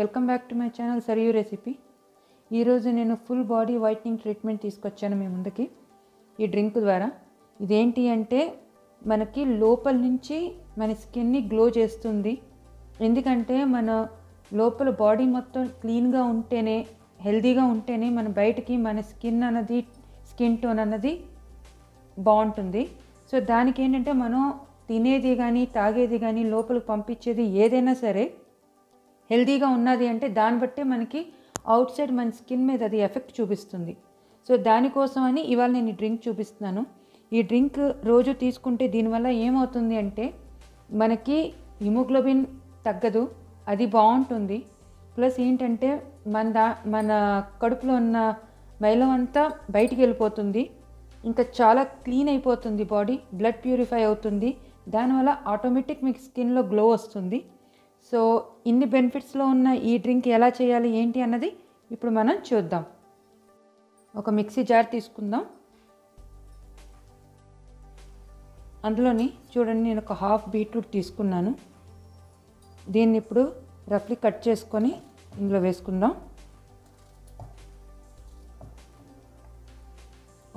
Welcome back to my channel Sarayu recipe. ఈరోజు నేను full body whitening treatment తీసుకొచ్చాను మీ ముందుకి ఈ డ్రింక్ ద్వారా. ఇదేంటి అంటే మనకి లోపల నుంచి మన స్కిన్ని గ్లో చేస్తుంది. ఎందుకంటే మన లోపల బాడీ మొత్తం క్లీన్గా ఉంటేనే, హెల్తీగా ఉంటేనే మన బయటికి మన స్కిన్ టోన్ అన్నది బాగుంటుంది. సో దానికి ఏంటంటే మనం తినేది కానీ తాగేది కానీ లోపలికి పంపించేది ఏదైనా సరే హెల్తీగా ఉన్నది అంటే దాన్ని బట్టి మనకి అవుట్ సైడ్ మన స్కిన్ మీద అది ఎఫెక్ట్ చూపిస్తుంది. సో దానికోసం అని ఇవాళ నేను ఈ డ్రింక్ చూపిస్తున్నాను. ఈ డ్రింక్ రోజు తీసుకుంటే దీనివల్ల ఏమవుతుంది అంటే మనకి హిమోగ్లోబిన్ తగ్గదు, అది బాగుంటుంది. ప్లస్ ఏంటంటే మన కడుపులో ఉన్న మైలం అంతా బయటికి వెళ్ళిపోతుంది, ఇంకా చాలా క్లీన్ అయిపోతుంది బాడీ, బ్లడ్ ప్యూరిఫై అవుతుంది. దానివల్ల ఆటోమేటిక్ మీకు స్కిన్లో గ్లో వస్తుంది. సో ఇన్ని బెనిఫిట్స్లో ఉన్న ఈ డ్రింక్ ఎలా చేయాలి ఏంటి అన్నది ఇప్పుడు మనం చూద్దాం. ఒక మిక్సీ జార్ తీసుకుందాం. అందులోని చూడండి, నేను ఒక హాఫ్ బీట్రూట్ తీసుకున్నాను. దీన్ని ఇప్పుడు రఫ్లీ కట్ చేసుకొని ఇందులో వేసుకుందాం.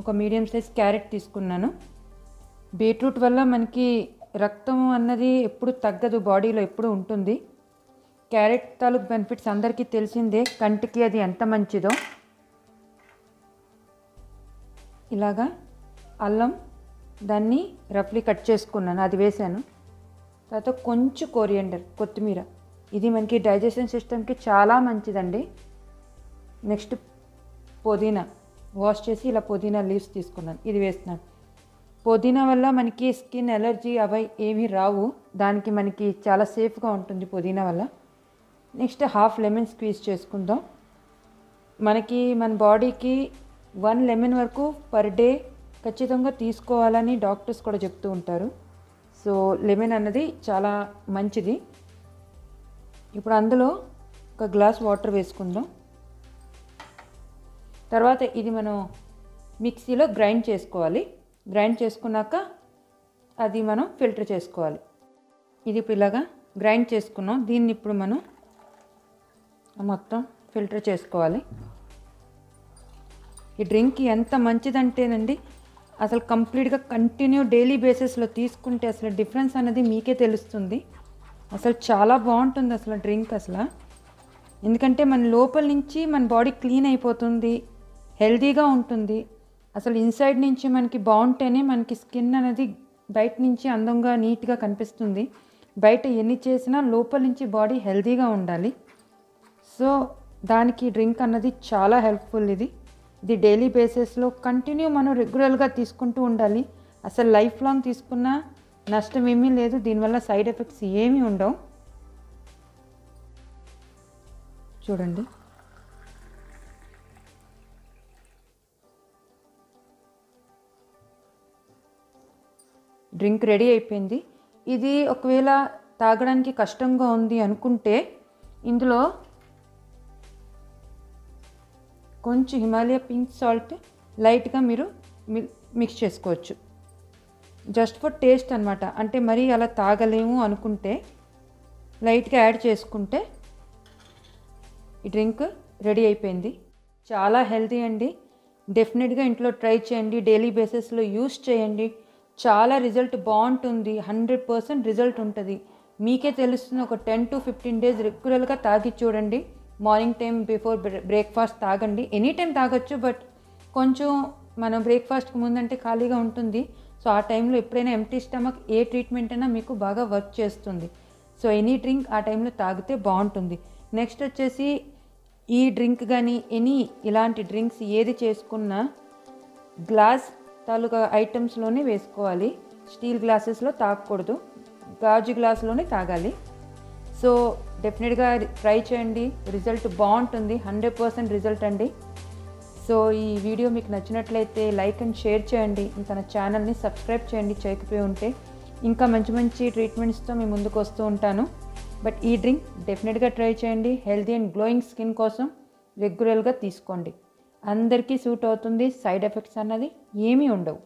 ఒక మీడియం సైజ్ క్యారెట్ తీసుకున్నాను. బీట్రూట్ వల్ల మనకి రక్తం అన్నది ఎప్పుడు తగ్గదు, బాడీలో ఎప్పుడు ఉంటుంది. క్యారెట్ తాలూకు బెనిఫిట్స్ అందరికీ తెలిసిందే, కంటికి అది ఎంత మంచిదో. ఇలాగా అల్లం దాన్ని రఫ్లీ కట్ చేసుకున్నాను, అది వేసాను. తర్వాత కొంచెం కొరియండర్, కొత్తిమీర, ఇది మనకి డైజెషన్ సిస్టమ్కి చాలా మంచిదండి. నెక్స్ట్ పుదీనా, వాష్ చేసి ఇలా పుదీనా లీవ్స్ తీసుకున్నాను, ఇది వేస్తున్నాను. పుదీనా వల్ల మనకి స్కిన్ ఎలర్జీ అవి ఏమీ రావు, దానికి మనకి చాలా సేఫ్గా ఉంటుంది పుదీనా వల్ల. నెక్స్ట్ హాఫ్ లెమన్ స్క్వీజ్ చేసుకుందాం. మన బాడీకి 1 లెమన్ వరకు పర్ డే ఖచ్చితంగా తీసుకోవాలని డాక్టర్స్ కూడా చెప్తూ ఉంటారు. సో లెమన్ అన్నది చాలా మంచిది. ఇప్పుడు అందులో ఒక గ్లాస్ వాటర్ వేసుకుందాం. తర్వాత ఇది మనం మిక్సీలో గ్రైండ్ చేసుకోవాలి. గ్రైండ్ చేసుకున్నాక అది మనం ఫిల్టర్ చేసుకోవాలి. ఇది ఇప్పుడు ఇలాగా గ్రైండ్ చేసుకున్నాం. దీన్ని ఇప్పుడు మనం మొత్తం ఫిల్టర్ చేసుకోవాలి. ఈ డ్రింక్ ఎంత మంచిదంటేనండి, అసలు కంప్లీట్గా కంటిన్యూ డైలీ బేసిస్లో తీసుకుంటే అసలు డిఫరెన్స్ అనేది మీకే తెలుస్తుంది. అసలు చాలా బాగుంటుంది అసలు డ్రింక్ అసలు. ఎందుకంటే మన లోపల నుంచి మన బాడీ క్లీన్ అయిపోతుంది, హెల్తీగా ఉంటుంది. అసలు ఇన్సైడ్ నుంచి మనకి బాగుంటేనే మనకి స్కిన్ అనేది బయట నుంచి అందంగా నీట్గా కనిపిస్తుంది. బయట ఎన్ని చేసినా లోపల నుంచి బాడీ హెల్తీగా ఉండాలి. సో దానికి డ్రింక్ అన్నది చాలా హెల్ప్ఫుల్. ఇది డైలీ బేసిస్లో కంటిన్యూ మనం రెగ్యులర్గా తీసుకుంటూ ఉండాలి. అసలు లైఫ్ లాంగ్ తీసుకున్నా నష్టం ఏమీ లేదు, దీనివల్ల సైడ్ ఎఫెక్ట్స్ ఏమీ ఉండవు. చూడండి, డ్రింక్ రెడీ అయిపోయింది. ఇది ఒకవేళ తాగడానికి కష్టంగా ఉంది అనుకుంటే ఇందులో కొంచెం హిమాలయ పింక్ సాల్ట్ లైట్గా మీరు మిక్స్ చేసుకోవచ్చు, జస్ట్ ఫర్ టేస్ట్ అనమాట. అంటే మరీ అలా తాగలేము అనుకుంటే లైట్గా యాడ్ చేసుకుంటే ఈ డ్రింక్ రెడీ అయిపోయింది. చాలా హెల్తీ అండి. డెఫినెట్గా ఇంట్లో ట్రై చేయండి, డైలీ బేసిస్లో యూస్ చేయండి. చాలా రిజల్ట్ బాగుంటుంది, 100% రిజల్ట్ ఉంటుంది. మీకే తెలుస్తుంది. ఒక 10 to 15 డేస్ రెగ్యులర్గా తాగి చూడండి. మార్నింగ్ టైం బిఫోర్ బ్రేక్ఫాస్ట్ తాగండి. ఎనీ టైం తాగొచ్చు, బట్ కొంచెం మనం బ్రేక్ఫాస్ట్కి ముందంటే ఖాళీగా ఉంటుంది. సో ఆ టైంలో ఎప్పుడైనా ఎంప్టీ స్టమక్ ఏ ట్రీట్మెంట్ అయినా మీకు బాగా వర్క్ చేస్తుంది. సో ఎనీ డ్రింక్ ఆ టైంలో తాగితే బాగుంటుంది. నెక్స్ట్ వచ్చేసి ఈ డ్రింక్ కానీ ఇలాంటి డ్రింక్స్ ఏది చేసుకున్నా గ్లాస్ తాలూకా ఐటమ్స్లోనే వేసుకోవాలి. స్టీల్ గ్లాసెస్లో తాగకూడదు, గాజు గ్లాసులోనే తాగాలి. సో డెఫినెట్గా ట్రై చేయండి, రిజల్ట్ బాగుంటుంది, 100% రిజల్ట్ అండి. సో ఈ వీడియో మీకు నచ్చినట్లయితే లైక్ అండ్ షేర్ చేయండి. ఇంకా నా ఛానల్ని సబ్స్క్రైబ్ చేయండి చేయకపోయి ఉంటే. ఇంకా మంచి మంచి ట్రీట్మెంట్స్తో మీ ముందుకు వస్తూ ఉంటాను. బట్ ఈ డ్రింక్ డెఫినెట్గా ట్రై చేయండి. హెల్తీ అండ్ గ్లోయింగ్ స్కిన్ కోసం రెగ్యులర్గా తీసుకోండి. అందరికీ సూట్ అవుతుంది, సైడ్ ఎఫెక్ట్స్ అన్నది ఏమీ ఉండవు.